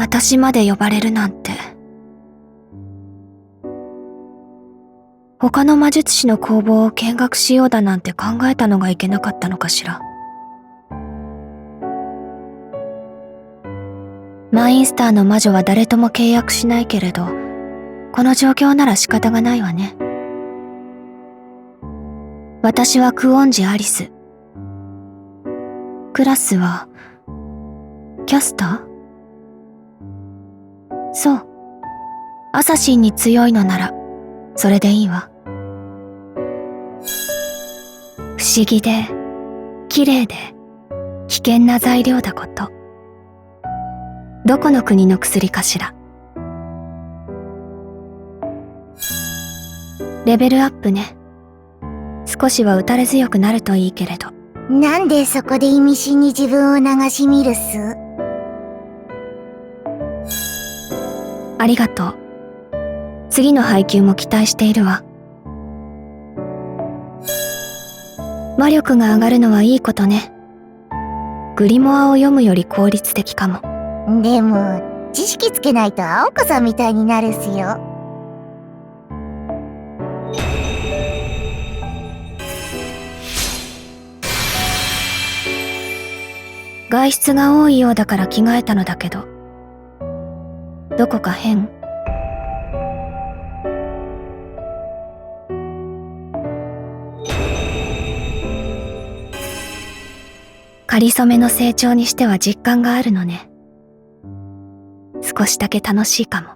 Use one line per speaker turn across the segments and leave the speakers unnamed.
私まで呼ばれるなんて。他の魔術師の工房を見学しようだなんて考えたのがいけなかったのかしら。マインスターの魔女は誰とも契約しないけれど、この状況なら仕方がないわね。私はクオンジ・アリス。クラスは、キャスター？そう。アサシンに強いのなら、それでいいわ。不思議で、綺麗で、危険な材料だこと。どこの国の薬かしら。レベルアップね。少しは打たれ強くなるといいけれど。
なんでそこで意味深に自分を流し見るっす？
ありがとう。次の配給も期待しているわ。魔力が上がるのはいいことね。グリモアを読むより効率的かも。
でも、知識つけないと青子さんみたいになるっすよ。
外出が多いようだから着替えたのだけど。どこか変？仮初めの成長にしては実感があるのね。少しだけ楽しいかも。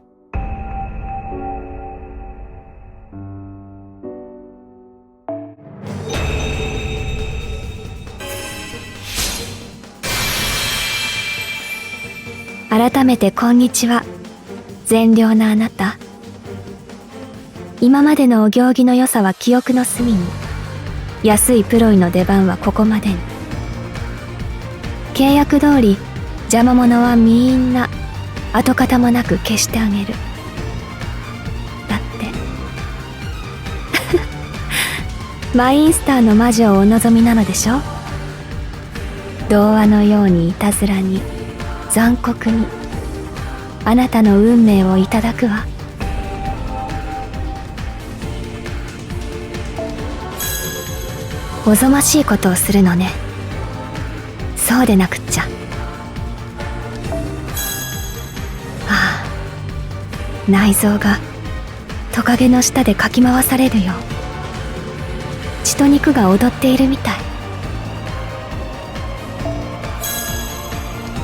改めてこんにちは。善良なあなた。今までのお行儀の良さは記憶の隅に。安いプロイの出番はここまでに。契約通り邪魔者はみんな跡形もなく消してあげる。だってマインスターの魔女をお望みなのでしょ。童話のようにいたずらに残酷にあなたの運命をいただくわ。おぞましいことをするのね。そうでなくっちゃ。ああ、内臓がトカゲの下でかき回されるよ。血と肉が踊っているみた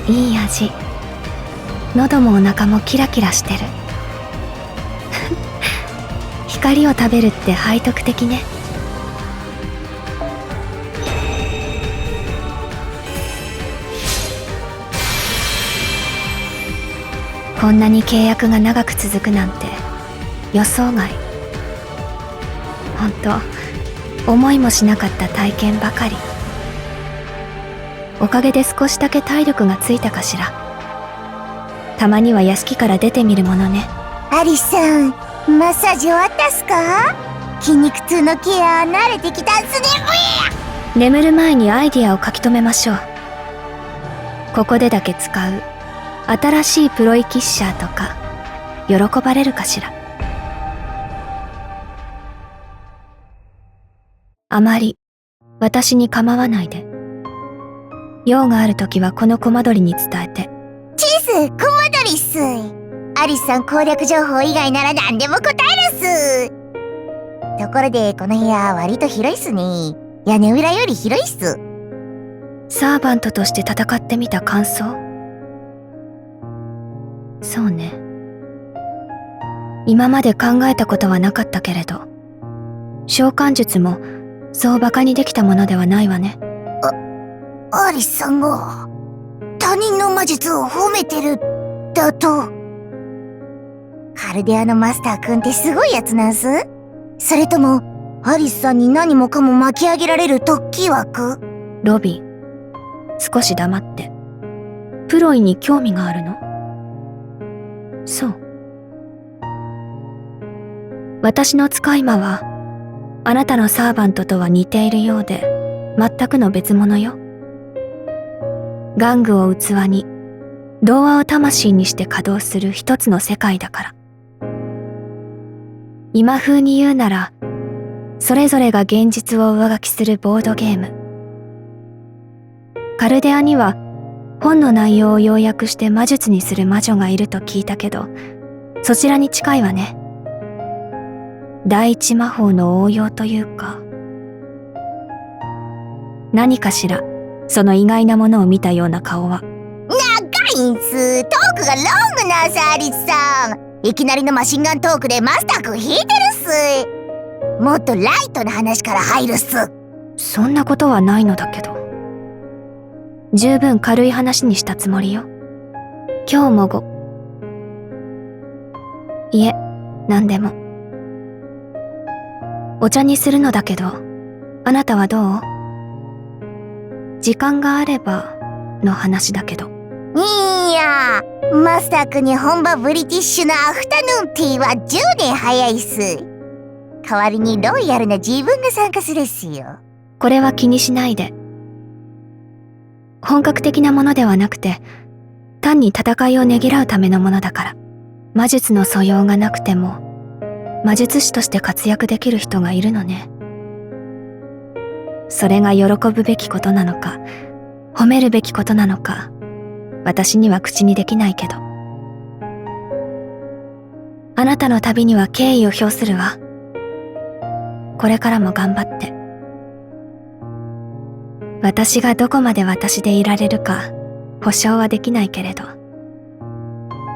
い。いい味。喉もお腹もキラキラしてる。光を食べるって背徳的ね。こんなに契約が長く続くなんて予想外。ほんと思いもしなかった体験ばかり。おかげで少しだけ体力がついたかしら。たまには屋敷から出てみるものね。
アリスさん、マッサージ終わったっすか？筋肉痛のケア慣れてきたっすね。
眠る前にアイディアを書き留めましょう。ここでだけ使う新しいプロイキッシャーとか喜ばれるかしら。あまり私に構わないで。用があるときはこのコマ撮りに伝えて。
チーズ、コマ撮りっす。アリスさん攻略情報以外なら何でも答えるっす。ところでこの部屋割と広いっすね。屋根裏より広いっす。
サーバントとして戦ってみた感想？そうね。今まで考えたことはなかったけれど、召喚術もそうバカにできたものではないわね。
アリスさんが他人の魔術を褒めてるだと。カルデアのマスターくんってすごいやつなんす？それともアリスさんに何もかも巻き上げられる突起枠？
ロビン、少し黙って。プロイに興味があるの？そう。私の使い魔はあなたのサーバントとは似ているようで全くの別物よ。玩具を器に童話を魂にして稼働する一つの世界だから。今風に言うなら、それぞれが現実を上書きするボードゲーム。カルデアには本の内容を要約して魔術にする魔女がいると聞いたけど、そちらに近いわね。第一魔法の応用というか。何かしら、その意外なものを見たような顔は。
長いんす。トークがロングなさ、アリスさん。いきなりのマシンガントークでマスター君引いてるっす。もっとライトな話から入るっす。
そんなことはないのだけど。十分軽い話にしたつもりよ。今日もいえ、何でも。お茶にするのだけど、あなたはどう？時間があればの話だけど。
いや、マスター君に本場ブリティッシュなアフタヌーンティーは10年早いっす。代わりにロイヤルな自分が参加するっすよ。
これは気にしないで。本格的なものではなくて、単に戦いをねぎらうためのものだから。魔術の素養がなくても、魔術師として活躍できる人がいるのね。それが喜ぶべきことなのか、褒めるべきことなのか、私には口にできないけど。あなたの旅には敬意を表するわ。これからも頑張って。私がどこまで私でいられるか保証はできないけれど、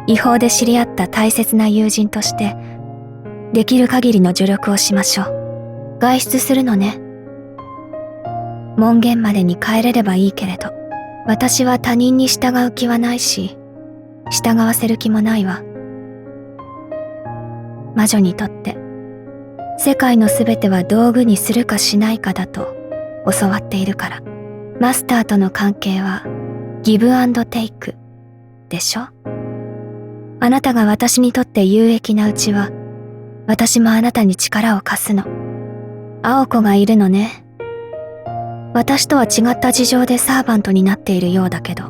違法で知り合った大切な友人としてできる限りの助力をしましょう。外出するのね。門限までに帰れればいいけれど、私は他人に従う気はないし、従わせる気もないわ。魔女にとって世界のすべては道具にするかしないかだと教わっているから。マスターとの関係はギブアンドテイクでしょ。あなたが私にとって有益なうちは、私もあなたに力を貸すの。青子がいるのね。私とは違った事情でサーバントになっているようだけど、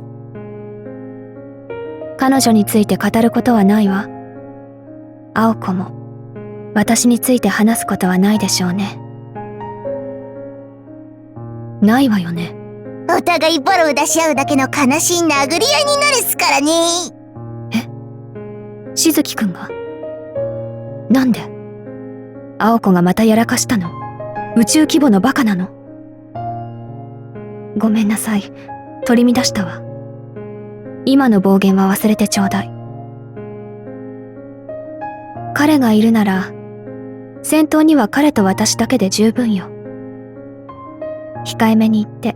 彼女について語ることはないわ。青子も私について話すことはないでしょうね。ないわよね。
お互いボロを出し合うだけの悲しい殴り合いになるっすからね。
え？しずきくんが？なんで？青子がまたやらかしたの？宇宙規模のバカなの？ごめんなさい。取り乱したわ。今の暴言は忘れてちょうだい。彼がいるなら、戦闘には彼と私だけで十分よ。控えめに言って、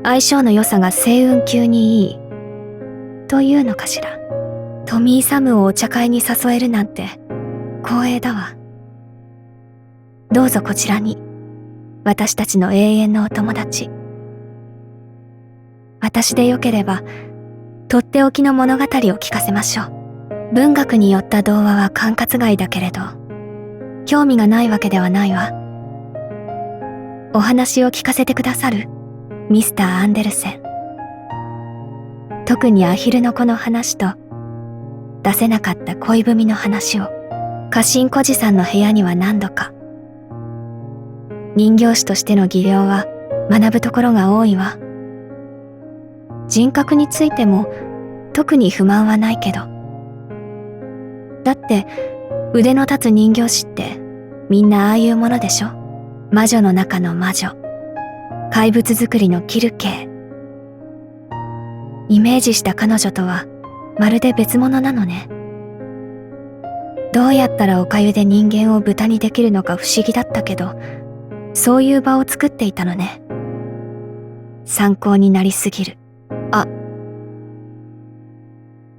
相性の良さが星雲級にいい。というのかしら。トミー・サムをお茶会に誘えるなんて、光栄だわ。どうぞこちらに、私たちの永遠のお友達。私でよければ、とっておきの物語を聞かせましょう。文学によった童話は管轄外だけれど、興味がないわけではないわ。お話を聞かせてくださるミスター・アンデルセン。特にアヒルの子の話と、出せなかった恋文の話を、家臣孤児さんの部屋には何度か。人形師としての技量は学ぶところが多いわ。人格についても特に不満はないけど。だって腕の立つ人形師ってみんなああいうものでしょ。魔女の中の魔女。怪物作りのキルケー。イメージした彼女とはまるで別物なのね。どうやったらお粥で人間を豚にできるのか不思議だったけど、そういう場を作っていたのね。参考になりすぎる。あ、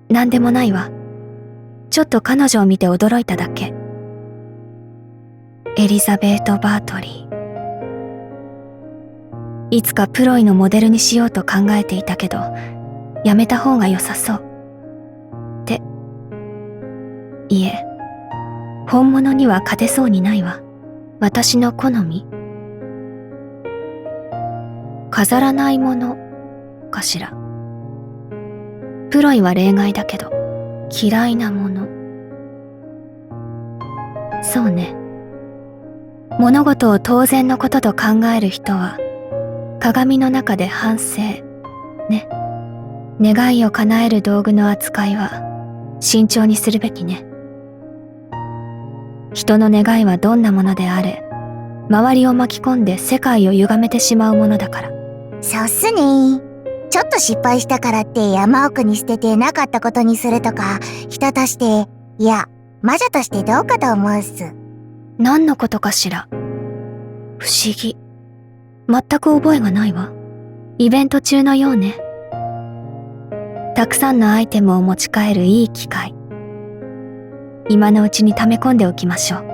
なんでもないわ。ちょっと彼女を見て驚いただけ。エリザベート・バートリー。いつかプロイのモデルにしようと考えていたけど、やめた方が良さそう。って、いえ、本物には勝てそうにないわ。私の好み？飾らないものかしら。プロイは例外だけど、嫌いなもの。そうね。物事を当然のことと考える人は、鏡の中で反省。ね。願いを叶える道具の扱いは、慎重にするべきね。人の願いはどんなものであれ、周りを巻き込んで世界を歪めてしまうものだから。
そうっすね。ちょっと失敗したからって山奥に捨ててなかったことにするとか、人として、いや、魔女としてどうかと思うっす。
何のことかしら。不思議。全く覚えがないわ。イベント中のようね。たくさんのアイテムを持ち帰るいい機会。今のうちに溜め込んでおきましょう。